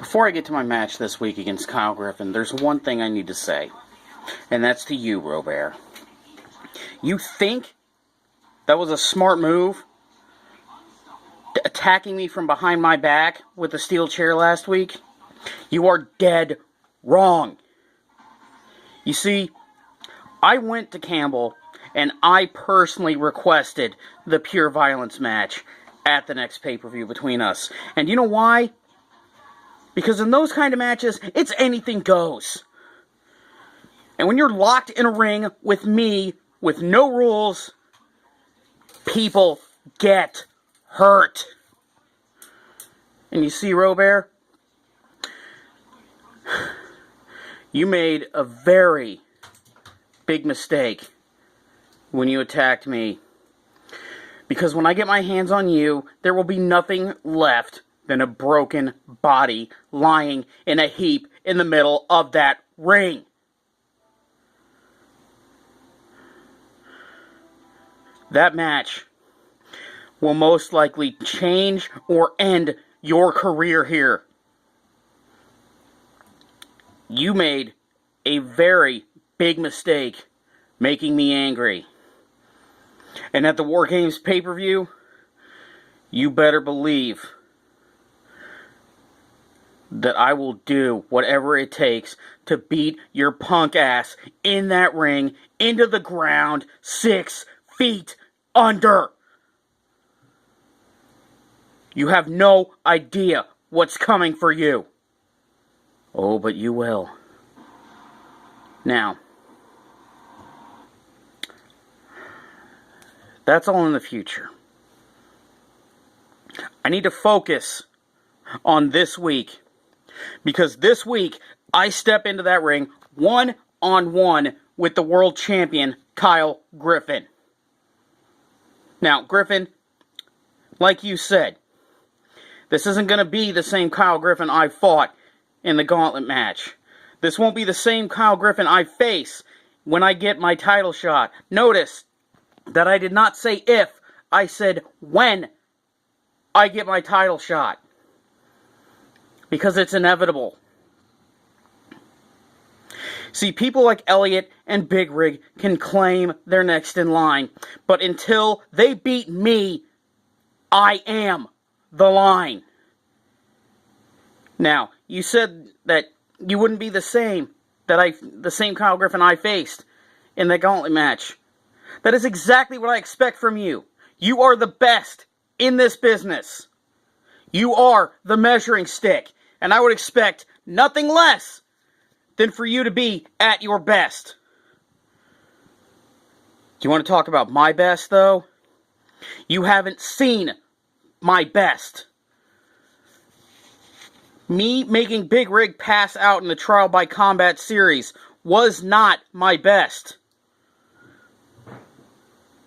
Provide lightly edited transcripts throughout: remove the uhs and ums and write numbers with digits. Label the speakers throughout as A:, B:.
A: Before I get to my match this week against Kyle Griffin, there's one thing I need to say, and that's to you, Robert. You think that was a smart move? Attacking me from behind my back with a steel chair last week? You are dead wrong. You see, I went to Campbell and I personally requested the Pure Violence match at the next pay-per-view between us. And you know why? Because in those kind of matches, it's anything goes. And when you're locked in a ring with me, with no rules, people get hurt. And you see, Robert, you made a very big mistake when you attacked me. Because when I get my hands on you, there will be nothing left than a broken body lying in a heap in the middle of that ring. That match will most likely change or end your career here. You made a very big mistake making me angry. And at the War Games pay-per-view, you better believe that I will do whatever it takes to beat your punk ass in that ring into the ground 6 feet under. You have no idea what's coming for you. Oh, but you will. Now, that's all in the future. I need to focus on this week. Because this week, I step into that ring one-on-one with the world champion, Kyle Griffin. Now, Griffin, like you said, this isn't going to be the same Kyle Griffin I fought in the gauntlet match. This won't be the same Kyle Griffin I face when I get my title shot. Notice that I did not say if, I said when I get my title shot. Because it's inevitable. See, people like Elliot and Big Rig can claim they're next in line. But until they beat me, I am the line. Now, you said that you wouldn't be the same Kyle Griffin I faced in the gauntlet match. That is exactly what I expect from you. You are the best in this business. You are the measuring stick. And I would expect nothing less than for you to be at your best. Do you want to talk about my best, though? You haven't seen my best. Me making Big Rig pass out in the Trial by Combat series was not my best.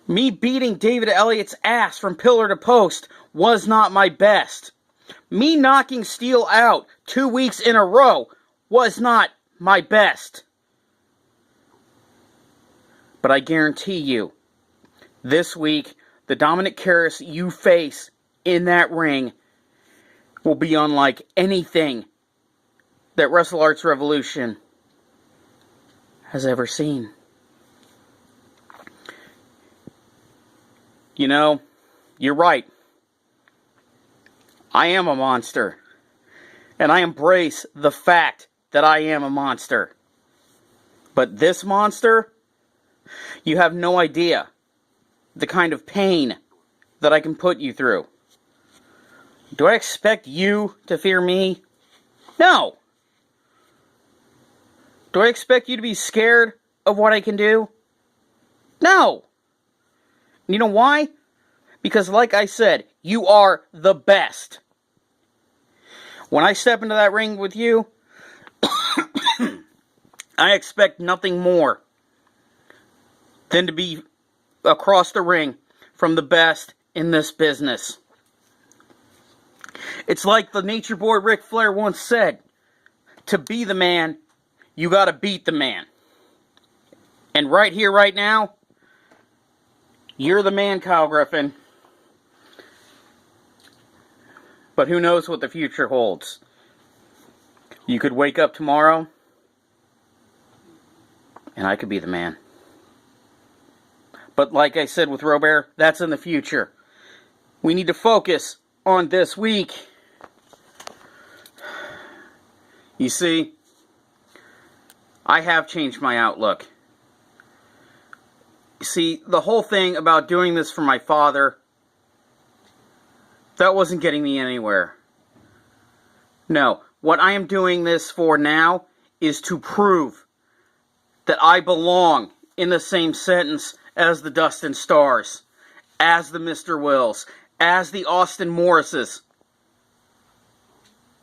A: Me beating David Elliott's ass from pillar to post was not my best. Me knocking Steel out 2 weeks in a row was not my best. But I guarantee you, this week, the Dominic Karras you face in that ring will be unlike anything that Wrestle Arts Revolution has ever seen. You know, you're right. I am a monster. And I embrace the fact that I am a monster. But this monster, you have no idea the kind of pain that I can put you through. Do I expect you to fear me? No. Do I expect you to be scared of what I can do? No. You know why? Because like I said, you are the best. When I step into that ring with you, I expect nothing more than to be across the ring from the best in this business. It's like the Nature Boy Ric Flair once said, to be the man, you gotta beat the man. And right here, right now, you're the man, Kyle Griffin. But who knows what the future holds. You could wake up tomorrow, and I could be the man. But like I said with Robert, that's in the future. We need to focus on this week. You see, I have changed my outlook. You see, the whole thing about doing this for my father, that wasn't getting me anywhere. No, what I am doing this for now is to prove that I belong in the same sentence as the Dustin Stars, as the Mr. Wills, as the Austin Morrises,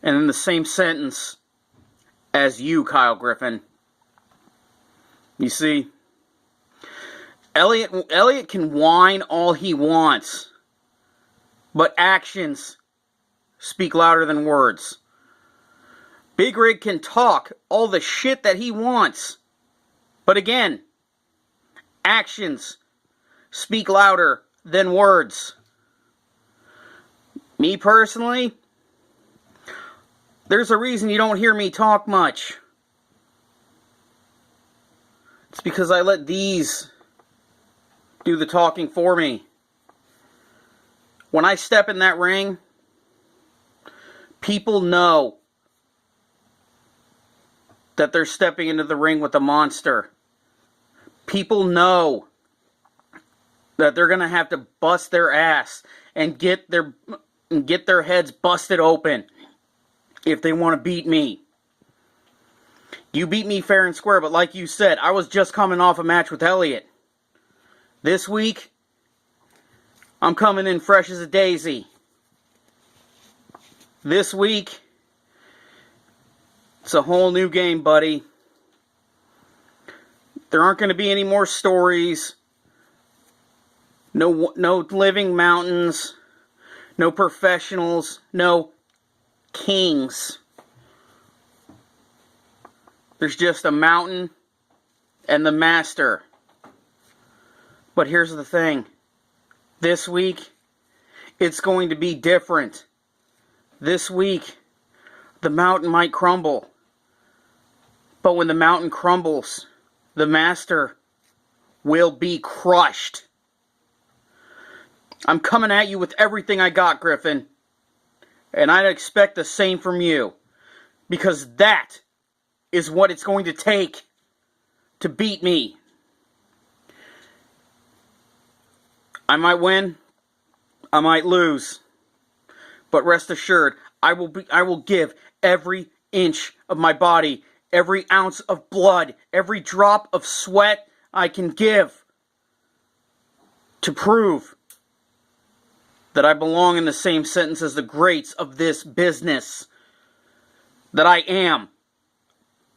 A: and in the same sentence as you, Kyle Griffin. You see, Elliot can whine all he wants, but actions speak louder than words. Big Rig can talk all the shit that he wants, but again, actions speak louder than words. Me personally, there's a reason you don't hear me talk much. It's because I let these do the talking for me. When I step in that ring, people know that they're stepping into the ring with a monster. People know that they're going to have to bust their ass and get their heads busted open if they want to beat me. You beat me fair and square, but like you said, I was just coming off a match with Elliot. This week, I'm coming in fresh as a daisy. This week, it's a whole new game, buddy. There aren't going to be any more stories. No living mountains. No professionals. No kings. There's just a mountain and the master. But here's the thing. This week, it's going to be different. This week, the mountain might crumble. But when the mountain crumbles, the master will be crushed. I'm coming at you with everything I got, Griffin. And I'd expect the same from you. Because that is what it's going to take to beat me. I might win, I might lose, but rest assured, I will give every inch of my body, every ounce of blood, every drop of sweat I can give to prove that I belong in the same sentence as the greats of this business, that I am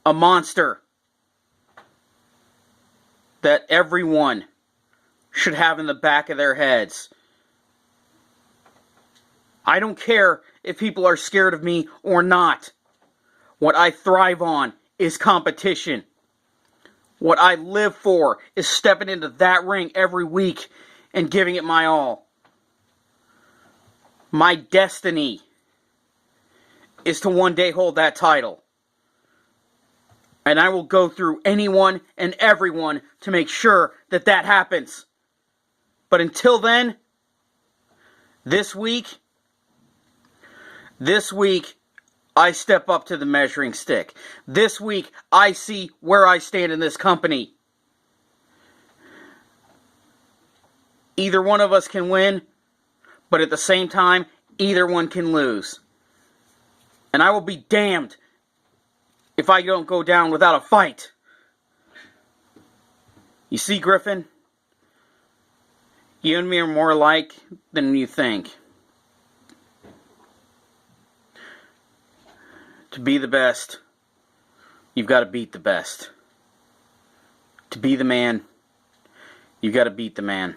A: a monster that everyone should have in the back of their heads. I don't care if people are scared of me or not. What I thrive on is competition. What I live for is stepping into that ring every week and giving it my all. My destiny is to one day hold that title. And I will go through anyone and everyone to make sure that that happens. But until then, this week, I step up to the measuring stick. This week, I see where I stand in this company. Either one of us can win, but at the same time, either one can lose. And I will be damned if I don't go down without a fight. You see, Griffin? You and me are more alike than you think. To be the best, you've got to beat the best. To be the man, you've got to beat the man.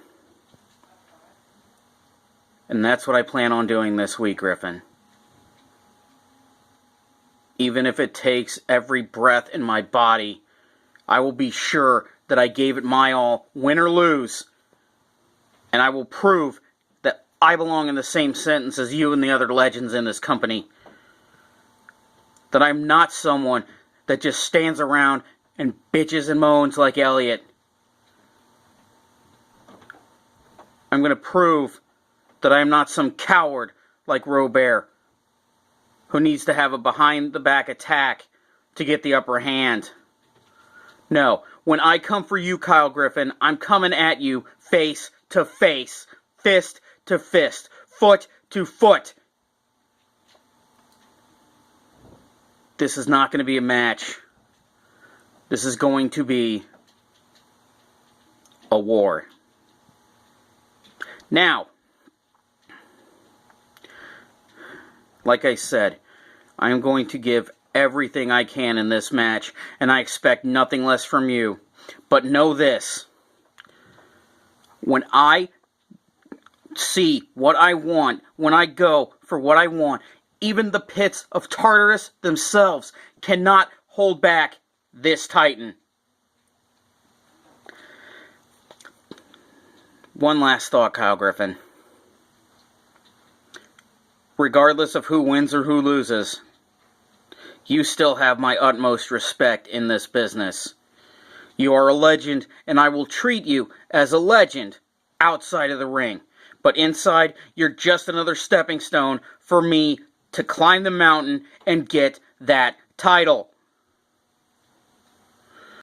A: And that's what I plan on doing this week, Griffin. Even if it takes every breath in my body, I will be sure that I gave it my all, win or lose. And I will prove that I belong in the same sentence as you and the other legends in this company. That that I'm not someone that just stands around and bitches and moans like Elliot. I'm going to prove that I am not some coward like Robert, who needs to have a behind-the-back attack to get the upper hand. No, when I come for you, Kyle Griffin, I'm coming at you face to face, fist to fist, foot to foot. This is not going to be a match. This is going to be a war. Now, like I said, I am going to give everything I can in this match, and I expect nothing less from you. But know this: when I see what I want, when I go for what I want, even the pits of Tartarus themselves cannot hold back this Titan. One last thought, Kyle Griffin. Regardless of who wins or who loses, you still have my utmost respect in this business. You are a legend, and I will treat you as a legend outside of the ring. But inside, you're just another stepping stone for me to climb the mountain and get that title.